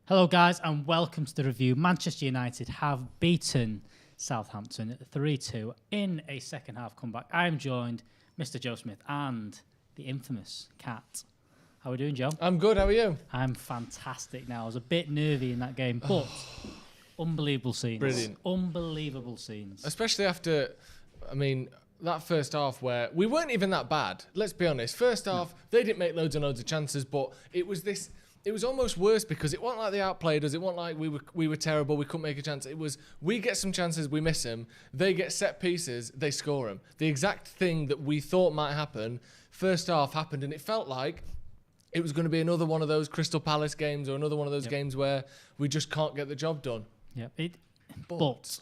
Hello guys and welcome to the review. Manchester United have beaten Southampton 3-2 in a second half comeback. I am joined, Mr. Joe Smith and the infamous Cat. How are we doing, Joe? I'm good, how are you? I'm fantastic now. I was a bit nervy in that game, but unbelievable scenes. Brilliant. Unbelievable scenes. Especially after, that first half where we weren't even that bad. Let's be honest. First half, they didn't make loads and loads of chances, but it was almost worse because it wasn't like they outplayed us. It wasn't like we were terrible. We couldn't make a chance. It was we get some chances, we miss them. They get set pieces, they score them. The exact thing that we thought might happen, first half happened, and it felt like it was going to be another one of those Crystal Palace games or another one of those games where we just can't get the job done. Yeah, but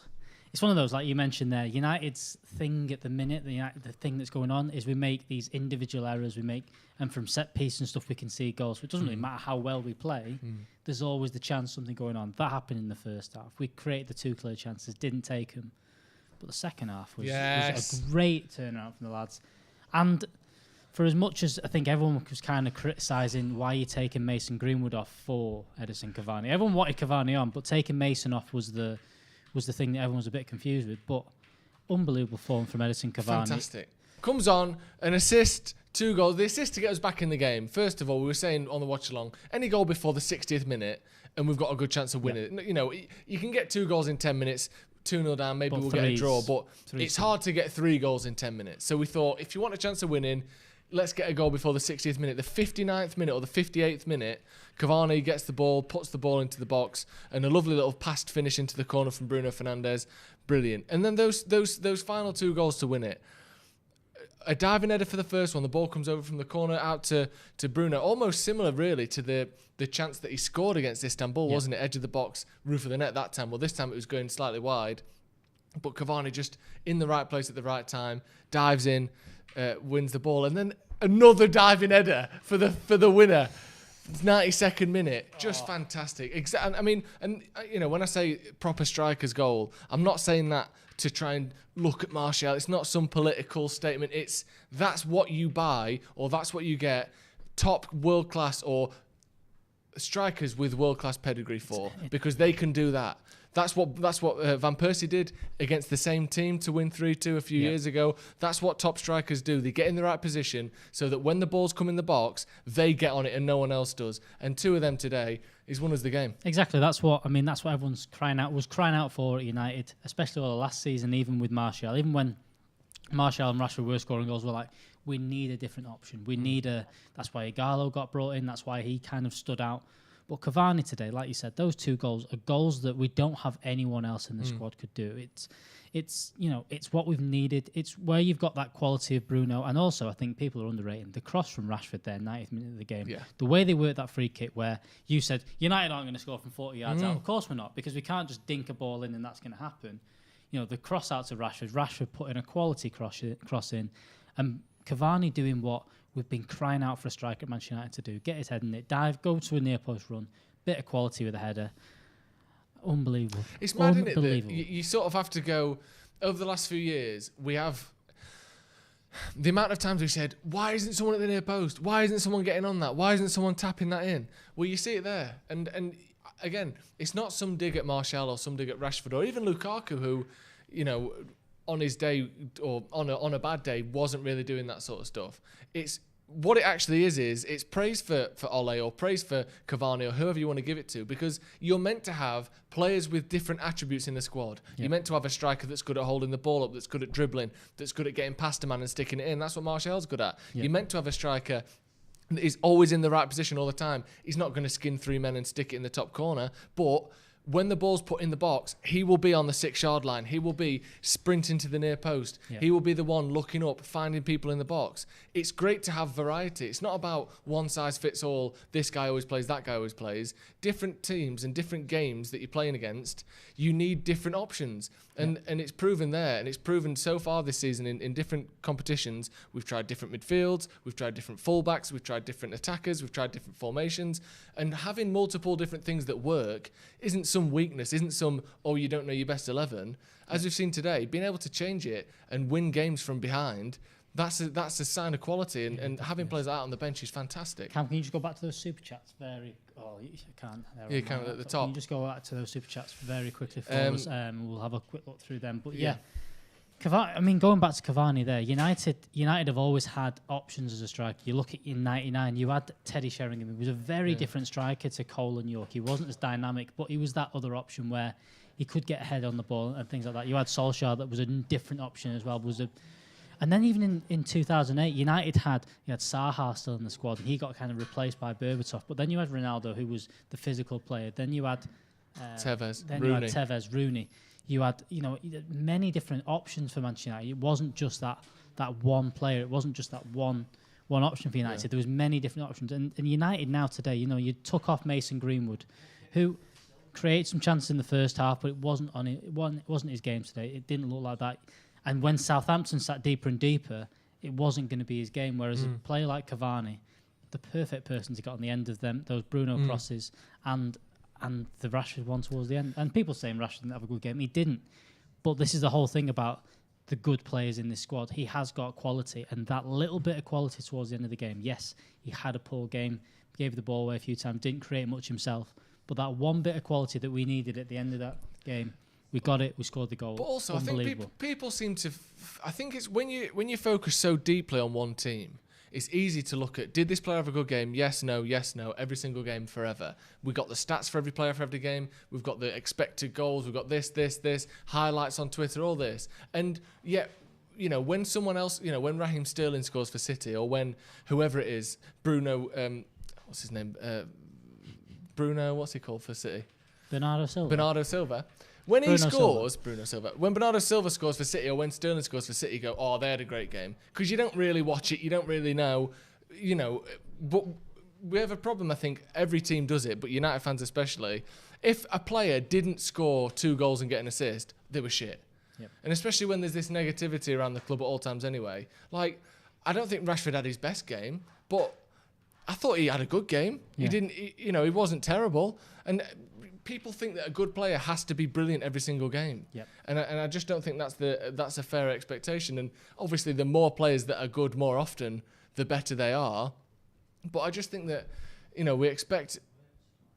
it's one of those, like you mentioned there, United's thing at the minute, the thing that's going on is we make these individual errors, and from set piece and stuff we can see goals. So it doesn't really matter how well we play, there's always the chance something going on. That happened in the first half. We created the two clear chances, didn't take them. But the second half was a great turnaround from the lads. And for as much as I think everyone was kind of criticising why you're taking Mason Greenwood off for Edison Cavani. Everyone wanted Cavani on, but taking Mason off was the thing that everyone was a bit confused with. But unbelievable form from Edison Cavani. Fantastic. Comes on, an assist, 2 goals. The assist to get us back in the game. First of all, we were saying on the watch along, any goal before the 60th minute, and we've got a good chance of winning it. You know, you can get 2 goals in 10 minutes, 2-0 down, maybe we'll get a draw. But it's hard to get 3 goals in 10 minutes. So we thought, if you want a chance of winning, let's get a goal before the 60th minute. The 59th minute or the 58th minute, Cavani gets the ball, puts the ball into the box, and a lovely little passed finish into the corner from Bruno Fernandes. Brilliant. And then those final 2 goals to win it. A diving header for the first one. The ball comes over from the corner out to Bruno. Almost similar, really, to the chance that he scored against Istanbul, wasn't it? Edge of the box, roof of the net that time. Well, this time it was going slightly wide. But Cavani just in the right place at the right time, dives in, wins the ball, and then another diving header for the winner. 92nd minute, just fantastic. When I say proper striker's goal, I'm not saying that to try and look at Martial. It's not some political statement. That's what you buy or that's what you get top world class or strikers with world class pedigree for, because they can do that. That's what Van Persie did against the same team to win 3-2 a few years ago. That's what top strikers do. They get in the right position so that when the balls come in the box, they get on it and no one else does. And 2 of them today, he's won us the game. Exactly. That's what everyone's crying out for at United, especially all the last season, even with Martial. Even when Martial and Rashford were scoring goals, we're like, we need a different option. That's why Ighalo got brought in. That's why he kind of stood out. But Cavani today, like you said, those 2 goals are goals that we don't have anyone else in the squad could do. It's what we've needed. It's where you've got that quality of Bruno, and also I think people are underrating the cross from Rashford there, 90th minute of the game. Yeah. The way they worked that free kick, where you said United aren't going to score from 40 yards out. Of course we're not, because we can't just dink a ball in and that's going to happen. You know, the cross out to Rashford putting a quality cross in, and Cavani doing what we've been crying out for a striker at Manchester United to do. Get his head in it, dive, go to a near post run, bit of quality with a header. Unbelievable. It's mad, isn't it? That you sort of have to go, over the last few years, we have the amount of times we said, why isn't someone at the near post? Why isn't someone getting on that? Why isn't someone tapping that in? Well, you see it there. And again, it's not some dig at Martial or some dig at Rashford or even Lukaku, who, on his day or on a bad day wasn't really doing that sort of stuff. It's what it actually is it's praise for Ole or praise for Cavani or whoever you want to give it to, because you're meant to have players with different attributes in the squad. Yep. You're meant to have a striker that's good at holding the ball up, that's good at dribbling, that's good at getting past a man and sticking it in. That's what Martial's good at. Yep. You're meant to have a striker that is always in the right position all the time. He's not going to skin 3 men and stick it in the top corner, but when the ball's put in the box, he will be on the 6-yard line. He will be sprinting to the near post. Yeah. He will be the one looking up, finding people in the box. It's great to have variety. It's not about one size fits all. This guy always plays, that guy always plays. Different teams and different games that you're playing against, you need different options. And it's proven there. And it's proven so far this season in different competitions. We've tried different midfields. We've tried different fullbacks. We've tried different attackers. We've tried different formations. And having multiple different things that work isn't some weakness, isn't some, you don't know your best 11. As we've seen today, being able to change it and win games from behind, that's a sign of quality, and having players out on the bench is fantastic. Cam, can you just go back to those super chats you can't. You can at the top. Can you just go back to those super chats very quickly for us? We'll have a quick look through them. But yeah. Cavani, I mean, going back to Cavani there, United have always had options as a striker. You look at in '99, you had Teddy Sheringham. He was a very different striker to Cole and York. He wasn't as dynamic, but he was that other option where he could get ahead on the ball and things like that. You had Solskjaer, that was a different option as well. And then even in 2008, United had Saha still in the squad, and he got kind of replaced by Berbatov. But then you had Ronaldo, who was the physical player. Then you had Tevez, Rooney. You had many different options for Manchester United. It wasn't just that one player. It wasn't just that one option for United. There was many different options. And United now today, you took off Mason Greenwood, who created some chances in the first half, but it wasn't his game today. It didn't look like that. And when Southampton sat deeper and deeper, it wasn't going to be his game. Whereas a player like Cavani, the perfect person to get on the end of those Bruno crosses and the Rashford one towards the end. And people saying Rashford didn't have a good game. He didn't. But this is the whole thing about the good players in this squad. He has got quality, and that little bit of quality towards the end of the game. Yes, he had a poor game, gave the ball away a few times, didn't create much himself. But that one bit of quality that we needed at the end of that game, we got it. We scored the goal. But also, I think people seem to. I think it's when you focus so deeply on one team, it's easy to look at, did this player have a good game? Yes, no, every single game forever. We got the stats for every player for every game. We've got the expected goals. We've got this, highlights on Twitter, all this. And yet, when someone else, when Raheem Sterling scores for City, or when whoever it is, Bruno, what's his name? Bruno, what's he called for City? Bernardo Silva. When he scores, Bruno Silva, when Bernardo Silva scores for City, or when Sterling scores for City, you go, oh, they had a great game. Because you don't really watch it, you don't really know, but we have a problem, I think, every team does it, but United fans especially. If a player didn't score 2 goals and get an assist, they were shit. Yep. And especially when there's this negativity around the club at all times anyway. Like, I don't think Rashford had his best game, but I thought he had a good game. Yeah. He wasn't terrible. And people think that a good player has to be brilliant every single game. Yep. And I just don't think that's a fair expectation. And obviously the more players that are good more often, the better they are. But I just think that, we expect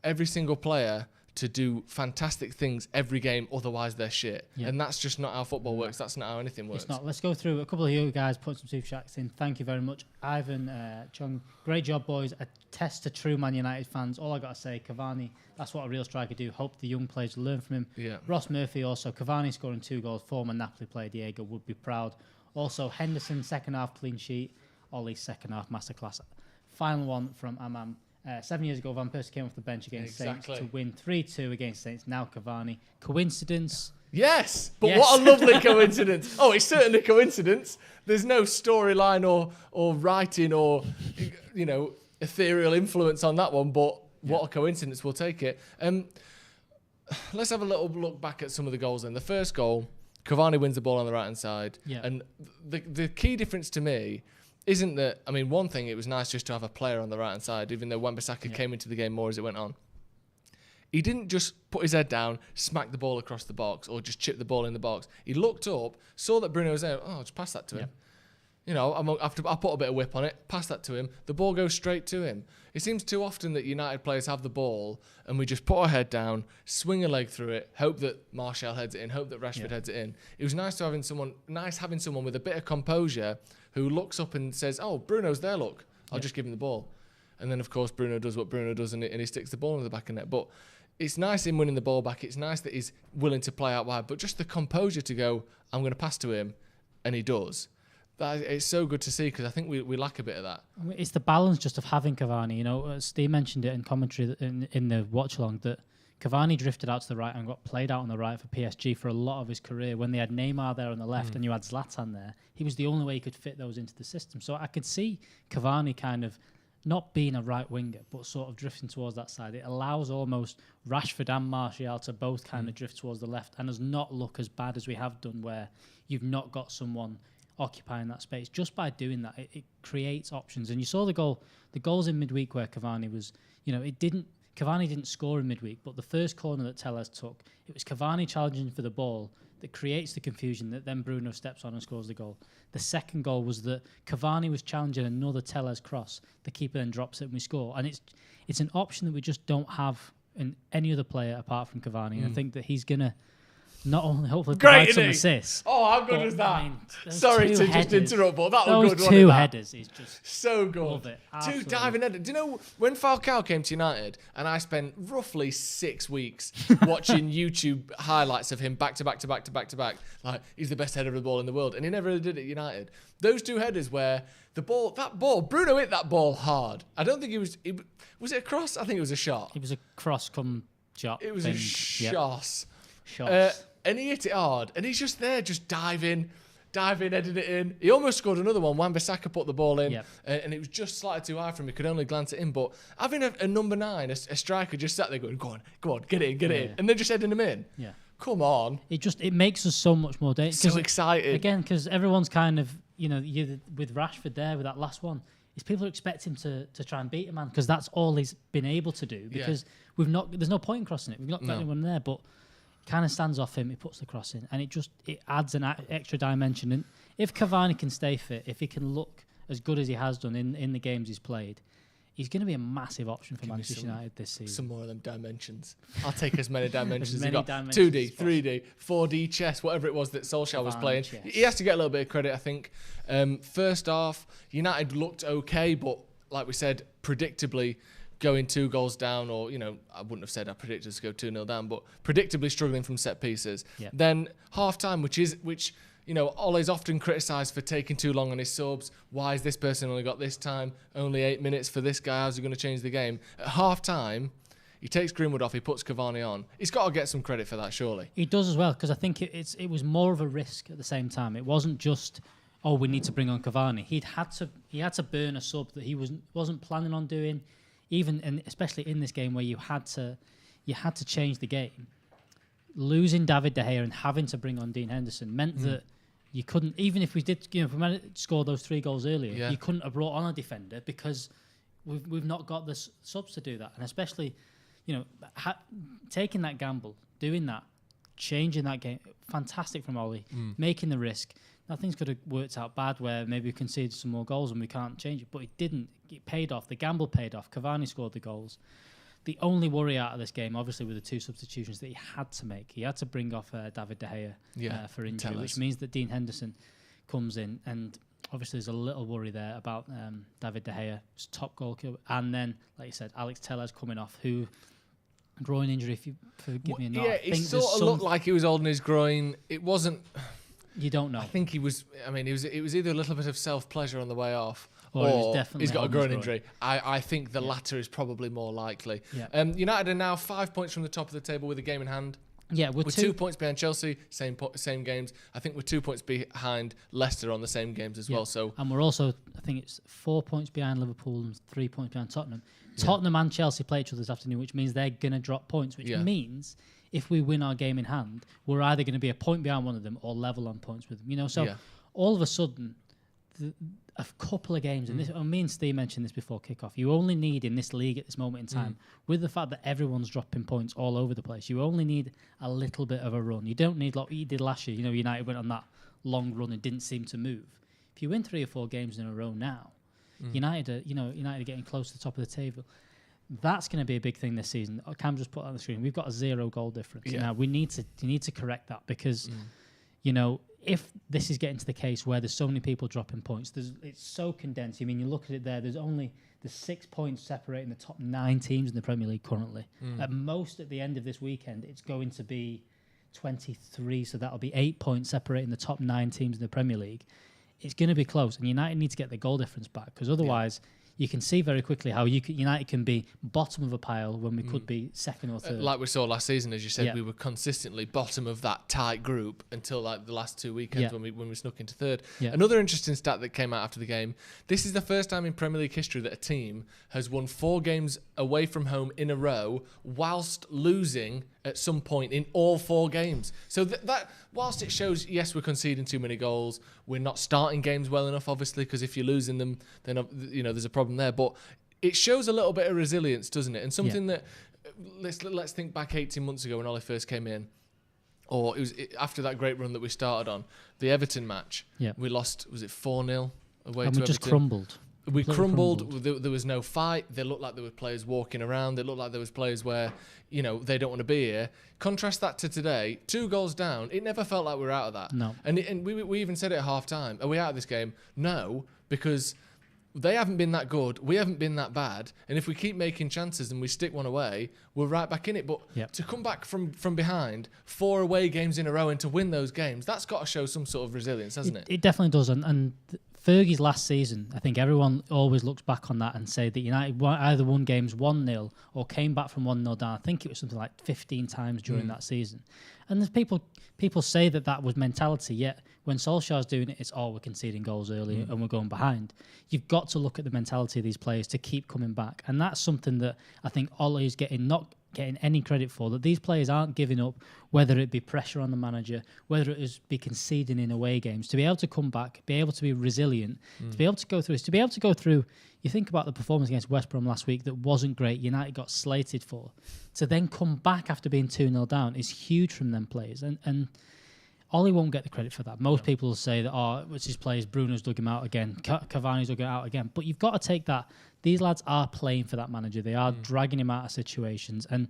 every single player to do fantastic things every game, otherwise they're shit. Yep. And that's just not how football works. That's not how anything works. It's not. Let's go through a couple of you guys put some super chats in. Thank you very much. Ivan, Chung, great job, boys. A test to true Man United fans. All I got to say, Cavani, that's what a real striker do. Hope the young players will learn from him. Yeah. Ross Murphy also, Cavani scoring 2 goals. Former Napoli player Diego would be proud. Also, Henderson, second half clean sheet. Ollie's second half masterclass. Final one from Amam. 7 years ago, Van Persie came off the bench against Saints to win 3-2 against Saints. Now Cavani. Coincidence? Yes, but what a lovely coincidence. Oh, it's certainly a coincidence. There's no storyline or writing or, ethereal influence on that one, but what a coincidence. We'll take it. Let's have a little look back at some of the goals then. The first goal, Cavani wins the ball on the right-hand side. Yeah. And the key difference to me isn't that, one thing, it was nice just to have a player on the right-hand side, even though Wan-Bissaka came into the game more as it went on. He didn't just put his head down, smack the ball across the box, or just chip the ball in the box. He looked up, saw that Bruno was there, I'll just pass that to him. I'll put a bit of whip on it, pass that to him, the ball goes straight to him. It seems too often that United players have the ball and we just put our head down, swing a leg through it, hope that Martial heads it in, hope that Rashford heads it in. It was nice having someone with a bit of composure who looks up and says, oh, Bruno's there, look, I'll just give him the ball. And then, of course, Bruno does what Bruno does and he sticks the ball in the back of the net. But it's nice him winning the ball back. It's nice that he's willing to play out wide. But just the composure to go, I'm going to pass to him, and he does. It's so good to see because I think we lack a bit of that. It's the balance just of having Cavani. Steve mentioned it in commentary in the watch-along that Cavani drifted out to the right and got played out on the right for PSG for a lot of his career. When they had Neymar there on the left and you had Zlatan there, he was the only way he could fit those into the system. So I could see Cavani kind of not being a right winger, but sort of drifting towards that side. It allows almost Rashford and Martial to both kind of drift towards the left and does not look as bad as we have done where you've not got someone occupying that space. Just by doing that, it creates options. And you saw the goals in midweek where Cavani was, Cavani didn't score in midweek, but the first corner that Tellez took, it was Cavani challenging for the ball, that creates the confusion that then Bruno steps on and scores the goal. The second goal was that Cavani was challenging another Tellez cross. The keeper then drops it and we score. And it's an option that we just don't have in any other player apart from Cavani. And I think that he's going to not only hopefully provide some assists. Oh, how good was that? I mean, Sorry to headers, just interrupt, but that was good. Those two headers is just so good. Love it. Two diving headers. Do you know when Falcao came to United and I spent roughly 6 weeks watching YouTube highlights of him back to back, like he's the best header of the ball in the world, and he never really did it at United. Those two headers where Bruno hit that ball hard. I don't think was it a cross? I think it was a shot. It was a cross come shot. It was a shot. Shots. And he hit it hard, and he's just there, just diving, heading it in. He almost scored another one. Wan-Bissaka put the ball in, and it was just slightly too high for him. He could only glance it in. But having a number 9, a striker, just sat there going, go on, get it in, and they're just heading him in. Yeah. Come on. It makes us so much more dangerous. So excited. Again, because everyone's kind of, with Rashford there, with that last one, is people expect him to try and beat a man because that's all he's been able to do because there's no point in crossing it. We've not got anyone there, but kind of stands off him, he puts the cross in, and it adds an extra dimension. And if Cavani can stay fit, if he can look as good as he has done in the games he's played, he's going to be a massive option for Manchester United this season. Some more of them dimensions. I'll take as many dimensions as many he got. dimensions 2D, 3D, 4D chess, whatever it was that Solskjaer was playing. Chess. He has to get a little bit of credit, I think. First half, United looked okay, but like we said, predictably going 2 goals down, or, I wouldn't have said I predicted us to go 2-0 down, but predictably struggling from set pieces. Yep. Then half-time, which Ole's often criticised for taking too long on his subs. Why has this person only got this time? Only 8 minutes for this guy. How's he going to change the game? At half-time, he takes Greenwood off, he puts Cavani on. He's got to get some credit for that, surely. He does as well, because I think it was more of a risk at the same time. It wasn't just, we need to bring on Cavani. He had to burn a sub that he wasn't planning on doing. Even and especially in this game where you had to change the game, losing David De Gea and having to bring on Dean Henderson meant that you couldn't. Even if we did, if we managed to score those 3 goals earlier, you couldn't have brought on a defender because we've not got the subs to do that. And especially, taking that gamble, doing that, changing that game, fantastic from Ole, making the risk. Nothing's could have worked out bad where maybe we conceded some more goals and we can't change it, but it didn't. It paid off. The gamble paid off. Cavani scored the goals. The only worry out of this game, obviously, were the 2 substitutions that he had to make. He had to bring off David De Gea for injury, which means that Dean Henderson comes in, and obviously there's a little worry there about David De Gea's top goalkeeper. And then, like you said, Alex Tellez coming off, who groin injury, if you forgive me or not. Yeah, he sort of looked like he was holding his groin. It wasn't... You don't know. I think he was. I mean, it was either a little bit of self-pleasure on the way off, or he's got a groin injury. I think the latter is probably more likely. Yeah. United are now 5 points from the top of the table with a game in hand. Yeah, we're 2 points behind Chelsea, same games. I think we're 2 points behind Leicester on the same games as well. So, and we're also, I think it's 4 points behind Liverpool and 3 points behind Tottenham. Tottenham and Chelsea play each other this afternoon, which means they're going to drop points, which means if we win our game in hand, we're either going to be a point behind one of them or level on points with them. So all of a sudden, a couple of games, and me and Steve mentioned this before kickoff, you only need in this league at this moment in time, with the fact that everyone's dropping points all over the place, you only need a little bit of a run. You don't need like you did last year. United went on that long run and didn't seem to move. If you win 3 or 4 games in a row now, United are getting close to the top of the table. That's going to be a big thing this season. Cam just put on the screen. We've got a 0 goal difference. Now we need to correct that because, if this is getting to the case where there's so many people dropping points, it's so condensed. I mean, you look at it there. There's 6 points separating the top 9 teams in the Premier League currently. At most, at the end of this weekend, it's going to be 23. So that'll be 8 points separating the top 9 teams in the Premier League. It's going to be close, and United need to get the goal difference back because otherwise. You can see very quickly how United can be bottom of a pile when we could be second or third. Like we saw last season, as you said, we were consistently bottom of that tight group until like the last 2 weekends when we snuck into third. Yeah. Another interesting stat that came out after the game, this is the first time in Premier League history that a team has won 4 games away from home in a row whilst losing at some point in all 4 games. So that whilst it shows, yes, we're conceding too many goals, we're not starting games well enough, obviously, because if you're losing them, then there's a problem there. But it shows a little bit of resilience, doesn't it? And something that let's think back 18 months ago when Ole first came in. or after that great run that we started on, the Everton match. Yeah. We lost. Was it 4-0 away And to we just Everton? crumbled. We Completely crumbled. There was no fight. They looked like there were players walking around. It looked like there was players where, they don't want to be here. Contrast that to today. 2 goals down. It never felt like we were out of that. No. And we even said it at half time. Are we out of this game? No, because they haven't been that good. We haven't been that bad. And if we keep making chances and we stick one away, we're right back in it. But to come back from behind 4 away games in a row and to win those games, that's got to show some sort of resilience, hasn't it? It definitely does. And Fergie's last season, I think everyone always looks back on that and say that United either won games 1-0 or came back from 1-0 down. I think it was something like 15 times during that season. And there's people say that was mentality, yet when Solskjaer's doing it, it's we're conceding goals early and we're going behind. You've got to look at the mentality of these players to keep coming back. And that's something that I think Ole is not getting any credit for, that these players aren't giving up, whether it be pressure on the manager, whether it is be conceding in away games, to be able to come back, be able to be resilient, to be able to go through, you think about the performance against West Brom last week that wasn't great, United got slated for, to then come back after being 2-0 down is huge from them players. And Ollie won't get the credit for that. Most people will say that, it's his players, Bruno's dug him out again, Cavani's dug him out again. But you've got to take that. These lads are playing for that manager. They are dragging him out of situations. And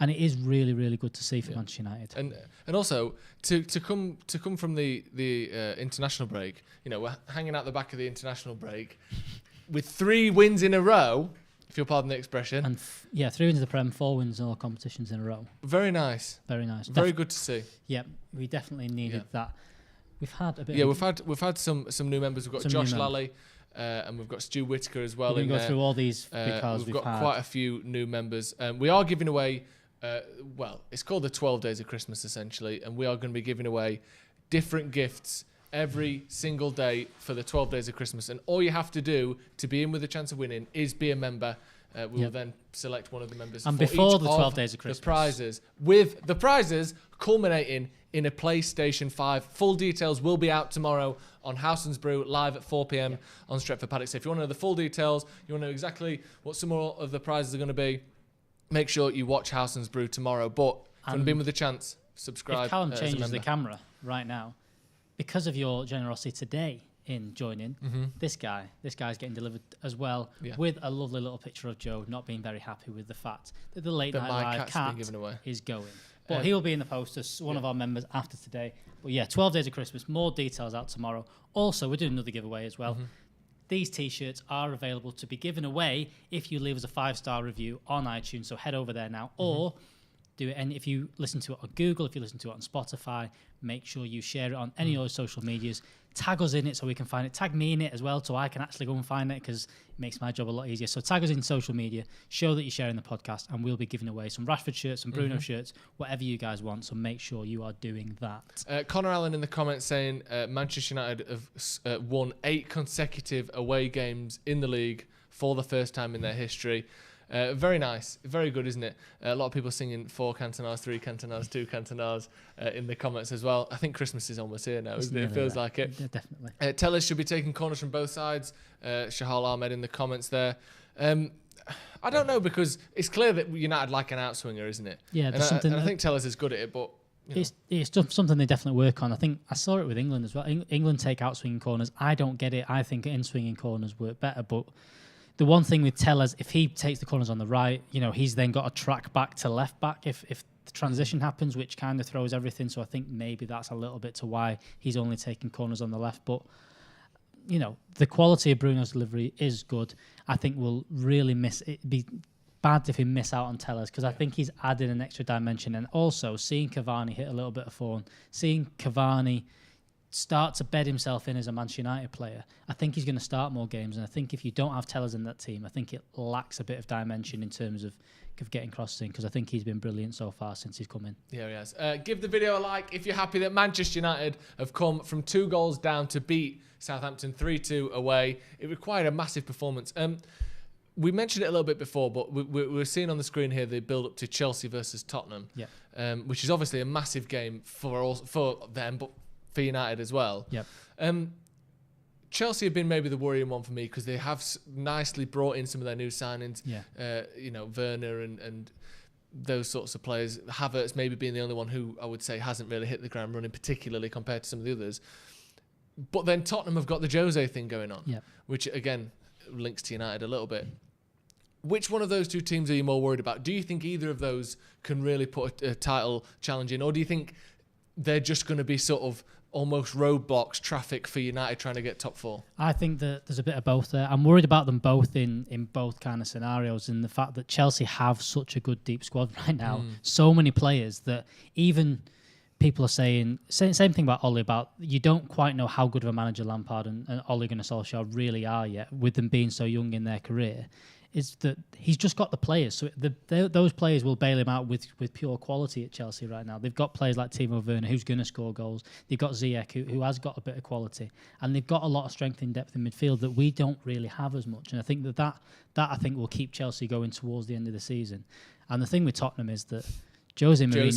it is really, really good to see for Manchester United. And also, to come from the international break, we're hanging out the back of the international break with 3 wins in a row, if you'll pardon the expression. And 3 wins in the Prem, 4 wins in all competitions in a row. Very nice. Very nice. Very good to see. Yeah, we definitely needed that. We've had a bit. Yeah, we've had some new members. We've got Josh Lally, and we've got Stu Whitaker as well. We're going to go through all these because we've got quite a few new members. We are giving away. It's called the 12 Days of Christmas essentially, and we are going to be giving away different gifts every single day for the 12 Days of Christmas. And all you have to do to be in with a chance of winning is be a member. We will then select one of the members and for before each the 12 Days of Christmas. The prizes, with the prizes culminating in a PlayStation 5. Full details will be out tomorrow on Howson's Brew, live at 4 p.m. on Stretford Paddock. So if you want to know the full details, you want to know exactly what some more of the prizes are going to be, make sure you watch Howson's Brew tomorrow. But if you've been with a chance, subscribe. If Callum changes the camera right now, because of your generosity today in joining, this guy's getting delivered as well, with a lovely little picture of Joe not being very happy with the fact that the late night live cat is going. But he will be in the post as one of our members after today. But 12 Days of Christmas, more details out tomorrow. Also, we're doing another giveaway as well. These t-shirts are available to be given away if you leave us a 5-star review on iTunes. So head over there now, or do it. And if you listen to it on Google, if you listen to it on Spotify, make sure you share it on any of those social medias. Tag us in it so we can find it. Tag me in it as well so I can actually go and find it, because it makes my job a lot easier. So tag us in social media, show that you're sharing the podcast, and we'll be giving away some Rashford shirts, some Bruno shirts, whatever you guys want. So make sure you are doing that. Connor Allen in the comments saying Manchester United have won 8 consecutive away games in the league for the first time in their history. Very nice. Very good, isn't it? A lot of people singing 4 Cantonars, 3 Cantonars, 2 Cantonars in the comments as well. I think Christmas is almost here now, isn't it? It feels like it. Yeah, definitely. Tellers should be taking corners from both sides. Shahal Ahmed in the comments there. I don't know, because it's clear that United like an outswinger, isn't it? Yeah, and I think Tellers is good at it, but... It's something they definitely work on. I think I saw it with England as well. England take outswinging corners. I don't get it. I think in-swinging corners work better, but... The one thing with Tellers, if he takes the corners on the right, he's then got to track back to left back if the transition happens, which kind of throws everything. So I think maybe that's a little bit to why he's only taking corners on the left. But, the quality of Bruno's delivery is good. I think we'll really it'd be bad if we miss out on Tellers, because I think he's added an extra dimension. And also seeing Cavani hit a little bit of form, seeing Cavani start to bed himself in as a Manchester United player, I think he's going to start more games. And I think if you don't have Tellers in that team, I think it lacks a bit of dimension in terms of getting crosses in, because I think he's been brilliant so far since he's come in. Yeah, he has. Give the video a like if you're happy that Manchester United have come from 2 goals down to beat Southampton 3-2 away. It required a massive performance. We mentioned it a little bit before, but we're seeing on the screen here the build-up to Chelsea versus Tottenham, which is obviously a massive game for them, but for United as well. Chelsea have been maybe the worrying one for me, because they have nicely brought in some of their new signings. Werner and those sorts of players. Havertz maybe being the only one who I would say hasn't really hit the ground running, particularly compared to some of the others. But then Tottenham have got the Jose thing going on, which again links to United a little bit. Which one of those two teams are you more worried about? Do you think either of those can really put a title challenge in, or do you think they're just going to be sort of almost roadblocks, traffic for United trying to get top 4? I think that there's a bit of both there. I'm worried about them both in both kind of scenarios, and the fact that Chelsea have such a good deep squad right now. So many players that even people are saying, same thing about Ole, about you don't quite know how good of a manager Lampard and Ole Gunnar Solskjaer really are yet, with them being so young in their career. Is that he's just got the players, so those players will bail him out with pure quality at Chelsea right now. They've got players like Timo Werner, who's going to score goals. They've got Ziyech, who has got a bit of quality, and they've got a lot of strength in depth in midfield that we don't really have as much. And I think that I think will keep Chelsea going towards the end of the season. And the thing with Tottenham is that Jose Mourinho there.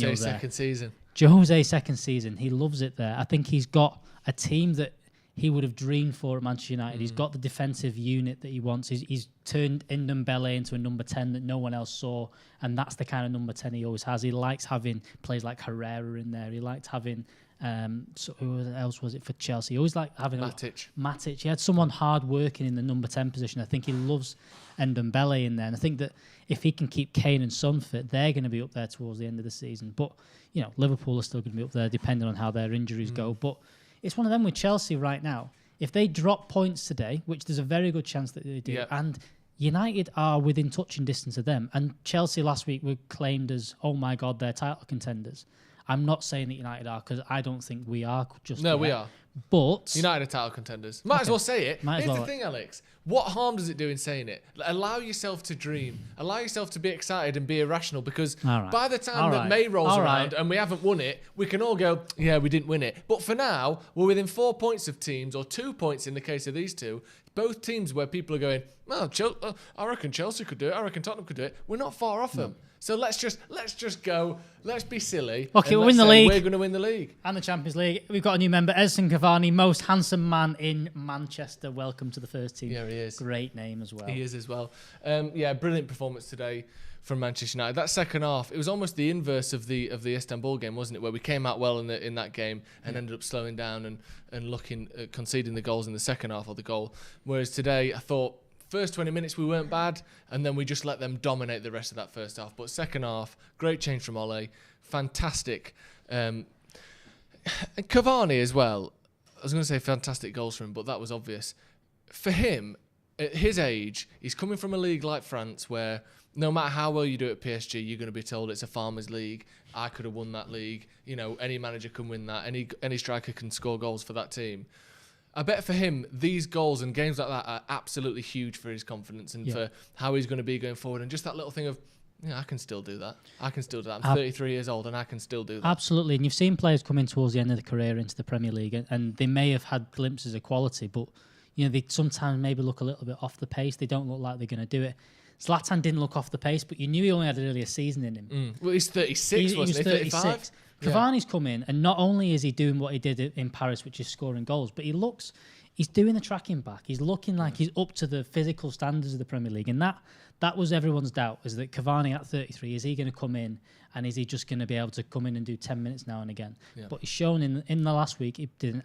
Jose's second season, he loves it there. I think he's got a team that he would have dreamed for at Manchester United. He's got the defensive unit that he wants. He's turned Ndombele into a number 10 that no one else saw, and that's the kind of number 10 he always has. He likes having players like Herrera in there. He liked having who else was it for Chelsea? He always liked having Matic. He had someone hard working in the number 10 position. I think he loves Ndombele in there, and I think that if he can keep Kane and Son fit, they're going to be up there towards the end of the season. But Liverpool are still going to be up there depending on how their injuries go. But it's one of them with Chelsea right now. If they drop points today, which there's a very good chance that they do, and United are within touching distance of them, and Chelsea last week were claimed as, oh my God, they're title contenders. I'm not saying that United are, because I don't think we are just yet. We are. But United are title contenders. Might as well say it. Here's the thing, Alex. What harm does it do in saying it? Allow yourself to dream. Allow yourself to be excited and be irrational, because by the time that May rolls around and we haven't won it, we can all go, yeah, we didn't win it. But for now, we're within 4 points of teams, or 2 points in the case of these two. Both teams where people are going, well, I reckon Chelsea could do it. I reckon Tottenham could do it. We're not far off them. So let's just go. Let's be silly. Okay, we'll win the league. We're going to win the league and the Champions League. We've got a new member, Edson Cavani, most handsome man in Manchester. Welcome to the first team. Yeah, he is. Great name as well. He is as well. Brilliant performance today from Manchester United. That second half, it was almost the inverse of the Istanbul game, wasn't it? Where we came out well in that game and ended up slowing down and looking conceding the goals in the second half, or the goal. Whereas today, I thought, first 20 minutes we weren't bad, and then we just let them dominate the rest of that first half. But second half, great change from Ole, fantastic. And Cavani as well. I was going to say fantastic goals for him, but that was obvious. For him, at his age, he's coming from a league like France where no matter how well you do at PSG, you're going to be told it's a farmers' league. I could have won that league. Any manager can win that. Any striker can score goals for that team. I bet for him, these goals and games like that are absolutely huge for his confidence and for how he's going to be going forward. And just that little thing of, I can still do that. I'm 33 years old and I can still do that. Absolutely. And you've seen players come in towards the end of the career into the Premier League, and they may have had glimpses of quality, but they sometimes maybe look a little bit off the pace. They don't look like they're going to do it. Zlatan didn't look off the pace, but you knew he only had really a season in him. Well, he's 36, wasn't he? 35? Cavani's come in, and not only is he doing what he did in Paris, which is scoring goals, but he's doing the tracking back. He's looking like he's up to the physical standards of the Premier League. And that was everyone's doubt, is that Cavani at 33, is he going to come in, and is he just going to be able to come in and do 10 minutes now and again? Yeah. But he's shown in the last week, he did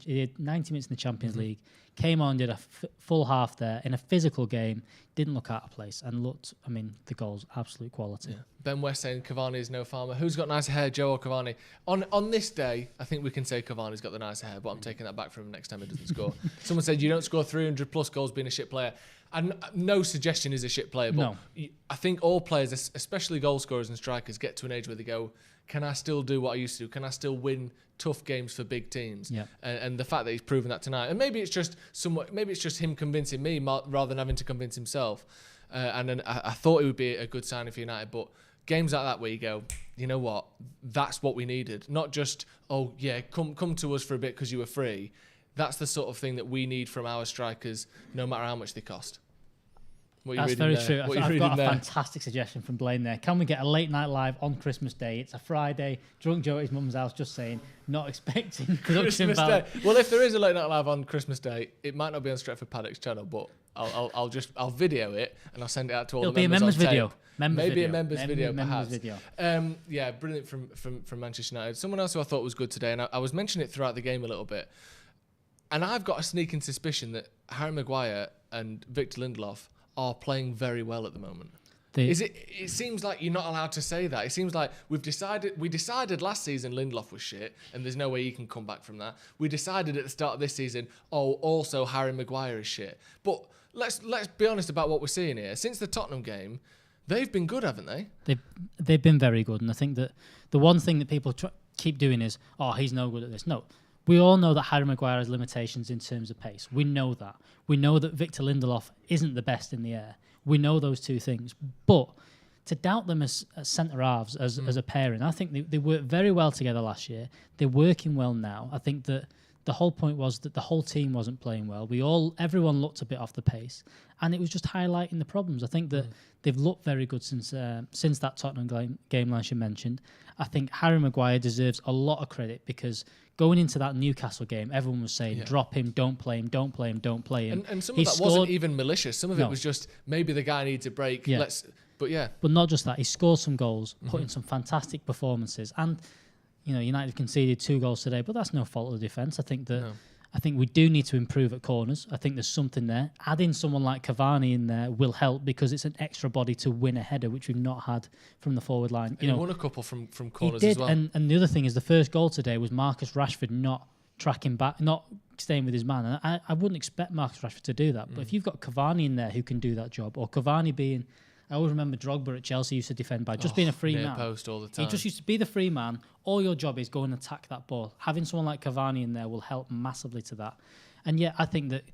he did 90 minutes in the Champions League, came on, did a full half there in a physical game, didn't look out of place, and looked, the goals, absolute quality. Yeah. Ben West saying Cavani is no farmer. Who's got nicer hair, Joe or Cavani? On this day, I think we can say Cavani's got the nicer hair, but I'm taking that back from him next time he doesn't score. Someone said you don't score 300 plus goals being a shit player. And no suggestion is a shit player, but I think all players, especially goal scorers and strikers, get to an age where they go, can I still do what I used to do? Can I still win tough games for big teams? Yeah. And the fact that he's proven that tonight, and maybe it's just him convincing me rather than having to convince himself. And then I thought it would be a good signing for United, but games like that where you go, you know what, that's what we needed. Not just, oh yeah, come to us for a bit because you were free. That's the sort of thing that we need from our strikers, no matter how much they cost. What you That's reading very there? true. What you I've reading got a there? fantastic suggestion from Blaine there. Can we get a late night live on Christmas Day? It's a Friday. Drunk Joe at his mum's house, just saying, not expecting production Christmas value. Day. Well, if there is a late night live on Christmas Day, it might not be on Stretford Paddock's channel, but I'll video it and I'll send it out to all It'll the members. be a members on tape. video. Maybe a members video, members perhaps. video. Yeah, brilliant from Manchester United. Someone else who I thought was good today, and I was mentioning it throughout the game a little bit, and I've got a sneaking suspicion that Harry Maguire and Victor Lindelof are playing very well at the moment. It seems like you're not allowed to say that. It seems like we decided last season Lindelof was shit, and there's no way he can come back from that. We decided at the start of this season, also Harry Maguire is shit. But let's be honest about what we're seeing here. Since the Tottenham game, they've been good, haven't they? They've been very good, and I think that the one thing that people keep doing is, he's no good at this. No. We all know that Harry Maguire has limitations in terms of pace. We know that. We know that Victor Lindelof isn't the best in the air. We know those two things. But to doubt them as centre-halves, as a pairing, I think they worked very well together last year. They're working well now. I think that the whole point was that the whole team wasn't playing well. Everyone looked a bit off the pace, and it was just highlighting the problems. I think that they've looked very good since that Tottenham game last you mentioned. I think Harry Maguire deserves a lot of credit because going into that Newcastle game, everyone was saying, drop him, don't play him, don't play him, don't play him. And some of that wasn't even malicious. Some of it was just, maybe the guy needs a break. Yeah. But not just that. He scored some goals, put in some fantastic performances. And, United conceded 2 goals today, but that's no fault of the defence. I think we do need to improve at corners. I think there's something there. Adding someone like Cavani in there will help because it's an extra body to win a header, which we've not had from the forward line. He won a couple from corners he did, as well. And the other thing is the first goal today was Marcus Rashford not tracking back, not staying with his man. And I wouldn't expect Marcus Rashford to do that. But if you've got Cavani in there who can do that job, or Cavani being... I always remember Drogba at Chelsea used to defend by just being a free man. Post all the time. He just used to be the free man. All your job is go and attack that ball. Having someone like Cavani in there will help massively to that. And I think that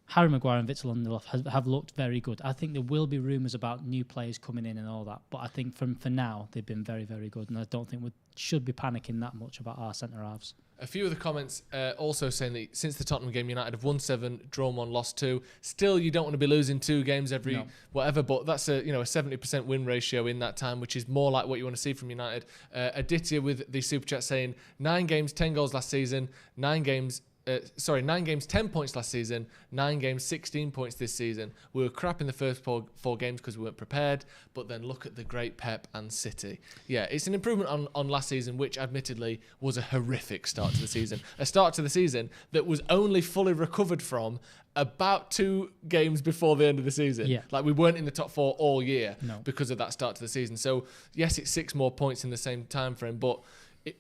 Harry Maguire and Victor Lindelof have looked very good. I think there will be rumours about new players coming in and all that. But I think for now, they've been very, very good. And I don't think we should be panicking that much about our centre-halves. A few of the comments also saying that since the Tottenham game, United have won 7, drawn 1, lost 2. Still, you don't want to be losing 2 games every whatever, but that's a 70% win ratio in that time, which is more like what you want to see from United. Aditya with the super chat saying 9 games, 10 goals last season, 9 games, 10 points last season, 9 games, 16 points this season. We were crap in the first 4 games because we weren't prepared, but then look at the great Pep and City. Yeah, it's an improvement on last season, which admittedly was a horrific start to the season. A start to the season that was only fully recovered from about 2 games before the end of the season. Yeah. Like we weren't in the top 4 all year because of that start to the season. So yes, it's 6 more points in the same time frame, but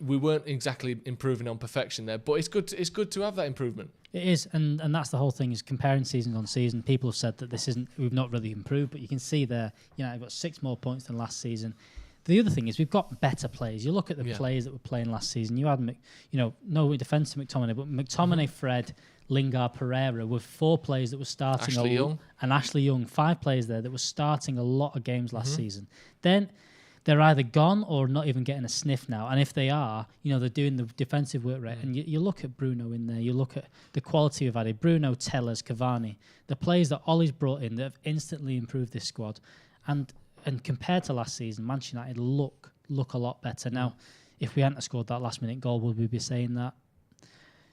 we weren't exactly improving on perfection there, but it's good to have that improvement. It is, and that's the whole thing, is comparing season on season. People have said that we've not really improved, but you can see there, I've got 6 more points than last season. The other thing is we've got better players. You look at the players that were playing last season. You had, no defence to McTominay, but McTominay, Fred, Lingard, Pereira were 4 players that were starting. Ashley Young, 5 players there that were starting a lot of games last season. Then they're either gone or not even getting a sniff now. And if they are, they're doing the defensive work right. And you look at Bruno in there, you look at the quality of added. Bruno, Tellers, Cavani, the players that Ollie's brought in that have instantly improved this squad. And compared to last season, Manchester United look a lot better. Now, if we hadn't scored that last minute goal, would we be saying that?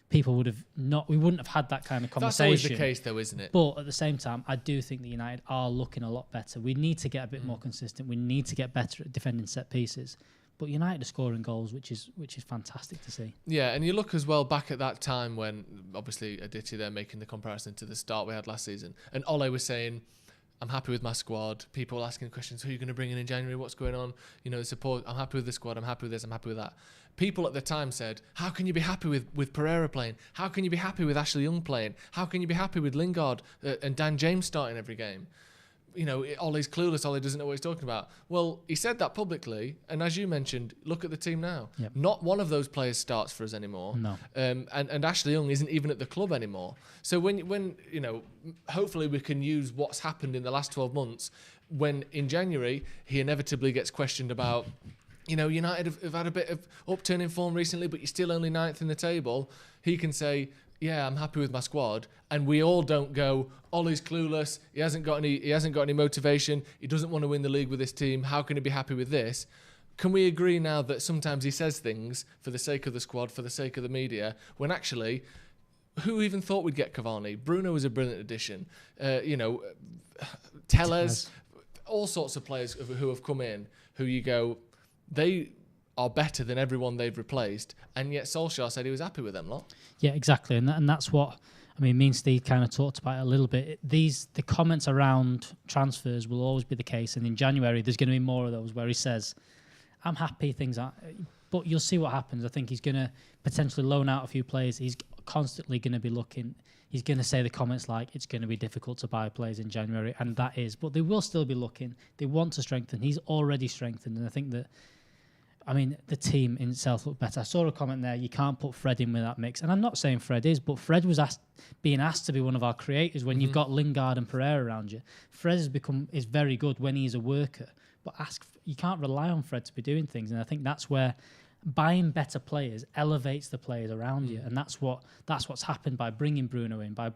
People would have not. We wouldn't have had that kind of conversation. That's always the case, though, isn't it? But at the same time, I do think that United are looking a lot better. We need to get a bit more consistent. We need to get better at defending set pieces. But United are scoring goals, which is fantastic to see. Yeah, and you look as well back at that time when obviously Aditya there making the comparison to the start we had last season, and Ole was saying, I'm happy with my squad. People were asking questions, who are you going to bring in January? What's going on? The support. I'm happy with the squad. I'm happy with this. I'm happy with that. People at the time said, how can you be happy with Pereira playing? How can you be happy with Ashley Young playing? How can you be happy with Lingard and Dan James starting every game? Ollie's clueless. Ollie doesn't know what he's talking about. Well, he said that publicly, and as you mentioned, look at the team now. Yep. Not one of those players starts for us anymore. No. And Ashley Young isn't even at the club anymore. So when hopefully we can use what's happened in the last 12 months. When in January he inevitably gets questioned about, United have had a bit of upturn in form recently, but you're still only 9th in the table. He can say, yeah, I'm happy with my squad, and we all don't go, Ollie's clueless, he hasn't got any motivation, he doesn't want to win the league with this team, how can he be happy with this? Can we agree now that sometimes he says things for the sake of the squad, for the sake of the media, when actually, who even thought we'd get Cavani? Bruno was a brilliant addition. Tellez, all sorts of players who have come in, who you go, they are better than everyone they've replaced, and yet Solskjaer said he was happy with them lot. Yeah, exactly, and that's what I mean. Me and Steve kind of talked about it a little bit. The comments around transfers will always be the case, and in January there's going to be more of those where he says, "I'm happy, things are," but you'll see what happens. I think he's going to potentially loan out a few players. He's constantly going to be looking. He's going to say the comments like it's going to be difficult to buy players in January, and that is. But they will still be looking. They want to strengthen. He's already strengthened, and I think that. I mean, the team in itself looked better. I saw a comment there, you can't put Fred in with that mix. And I'm not saying Fred is, but Fred was being asked to be one of our creators when you've got Lingard and Pereira around you. Fred is very good when he's a worker, but you can't rely on Fred to be doing things. And I think that's where buying better players elevates the players around you, and that's what's happened by bringing Bruno in, by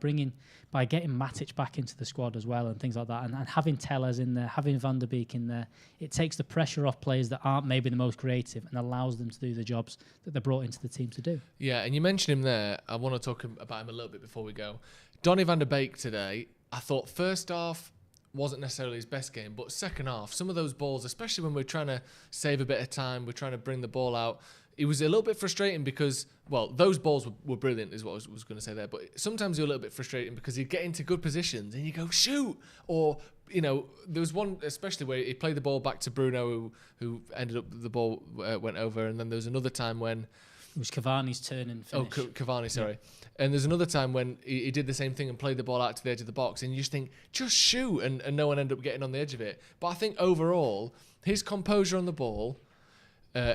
getting Matic back into the squad as well, and things like that, and having Tellez in there, having Van der Beek in there. It takes the pressure off players that aren't maybe the most creative and allows them to do the jobs that they're brought into the team to do. Yeah, and you mentioned him there. I want to talk about him a little bit before we go. Donny van der Beek today, I thought first half wasn't necessarily his best game, but second half, some of those balls, especially when we're trying to save a bit of time, we're trying to bring the ball out, it was a little bit frustrating because, well, those balls were brilliant is what I was going to say there, but sometimes you're a little bit frustrating because you get into good positions and you go, shoot! Or, there was one especially where he played the ball back to Bruno who ended up, the ball went over, and then there was another time when it was Cavani's turn and finish. Oh, Cavani, sorry. Yeah. And there's another time when he did the same thing and played the ball out to the edge of the box, and you just think, just shoot, and no one ended up getting on the edge of it. But I think overall, his composure on the ball,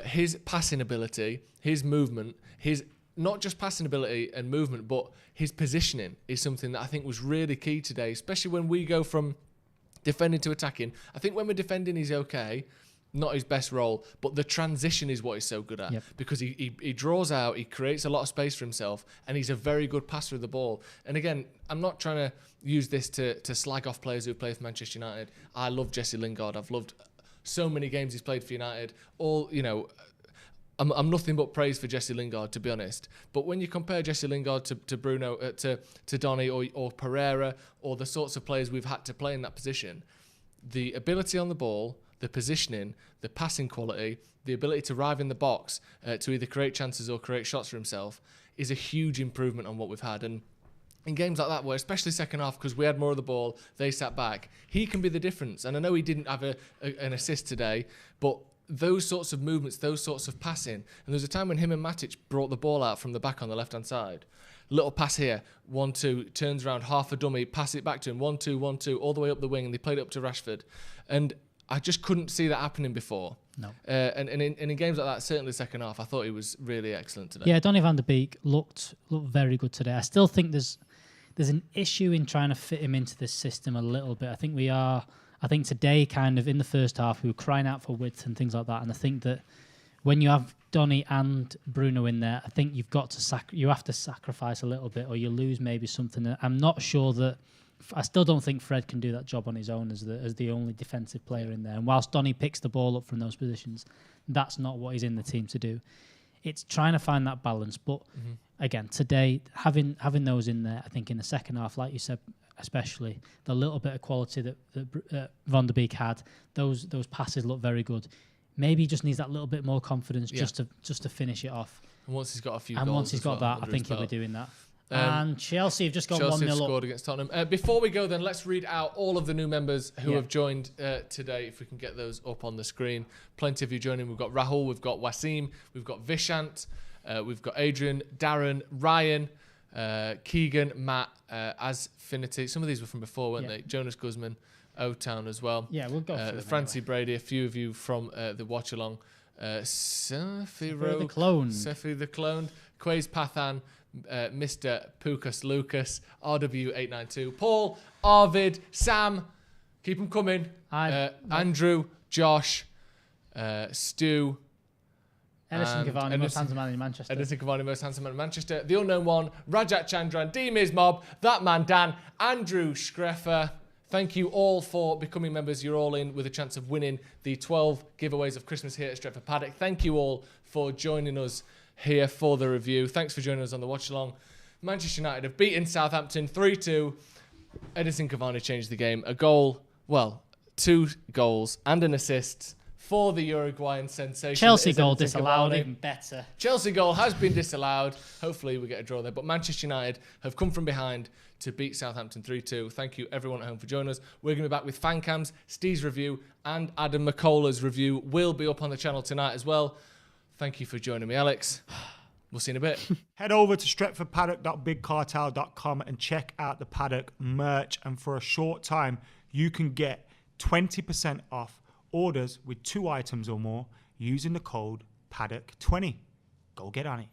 his passing ability, his movement, his not just passing ability and movement, but his positioning is something that I think was really key today, especially when we go from defending to attacking. I think when we're defending, he's okay. Not his best role, but the transition is what he's so good at, because he draws out, he creates a lot of space for himself, and he's a very good passer of the ball. And again, I'm not trying to use this to slag off players who play for Manchester United. I love Jesse Lingard. I've loved so many games he's played for United. I'm nothing but praise for Jesse Lingard, to be honest. But when you compare Jesse Lingard to Bruno, to Donny or Pereira, or the sorts of players we've had to play in that position, the ability on the ball, the positioning, the passing quality, the ability to arrive in the box to either create chances or create shots for himself is a huge improvement on what we've had. And in games like that, where especially second half, because we had more of the ball, they sat back, he can be the difference. And I know he didn't have an assist today, but those sorts of movements, those sorts of passing, and there was a time when him and Matic brought the ball out from the back on the left-hand side. Little pass here, 1-2, turns around, half a dummy, pass it back to him, 1-2, 1-2, all the way up the wing, and they played it up to Rashford. And I just couldn't see that happening before. No. And in games like that, certainly the second half, I thought he was really excellent today. Yeah, Donny van der Beek looked very good today. I still think there's an issue in trying to fit him into this system a little bit. I think today, kind of in the first half, we were crying out for width and things like that. And I think that when you have Donny and Bruno in there, I think you have to sacrifice a little bit, or you lose maybe something. I'm not sure that. I still don't think Fred can do that job on his own as the only defensive player in there. And whilst Donny picks the ball up from those positions, that's not what he's in the team to do. It's trying to find that balance. But again, today, having those in there, I think in the second half, like you said, especially the little bit of quality that Van der Beek had, those passes look very good. Maybe he just needs that little bit more confidence just to finish it off. And once he's got a few goals, once he's got that, I think he'll be doing that. And Chelsea have just gone 1-0 Chelsea have scored against Tottenham. Before we go then, let's read out all of the new members who have joined today, if we can get those up on the screen. Plenty of you joining. We've got Rahul, we've got Wasim, we've got Vishant, we've got Adrian, Darren, Ryan, Keegan, Matt, Asfinity. Some of these were from before, weren't they? Jonas Guzman, O-Town as well. Yeah, we'll go through Francie Brady, a few of you from the watch along. Sefi the Clone. Sefi the Clone, Quays Pathan, Mr. Pukas Lucas, RW892, Paul, Arvid, Sam, keep them coming. Andrew, Josh, Stu, Edison Cavani, most handsome man in Manchester. Edison Cavani, most handsome man in Manchester. The unknown one, Rajat Chandran, D-Miz Mob, That Man Dan, Andrew Schreffer. Thank you all for becoming members. You're all in with a chance of winning the 12 giveaways of Christmas here at Stretford Paddock. Thank you all for joining us here for the review. Thanks for joining us on the watch along. Manchester United have beaten Southampton 3-2. Edison Cavani changed the game. A goal, well, 2 goals and an assist for the Uruguayan sensation. Chelsea goal disallowed, even better. Chelsea goal has been disallowed. Hopefully we get a draw there. But Manchester United have come from behind to beat Southampton 3-2. Thank you everyone at home for joining us. We're going to be back with fan cams, Steve's review, and Adam McCullough's review will be up on the channel tonight as well. Thank you for joining me, Alex. We'll see you in a bit. Head over to stretfordpaddock.bigcartel.com and check out the Paddock merch. And for a short time, you can get 20% off orders with 2 items or more using the code Paddock20. Go get on it.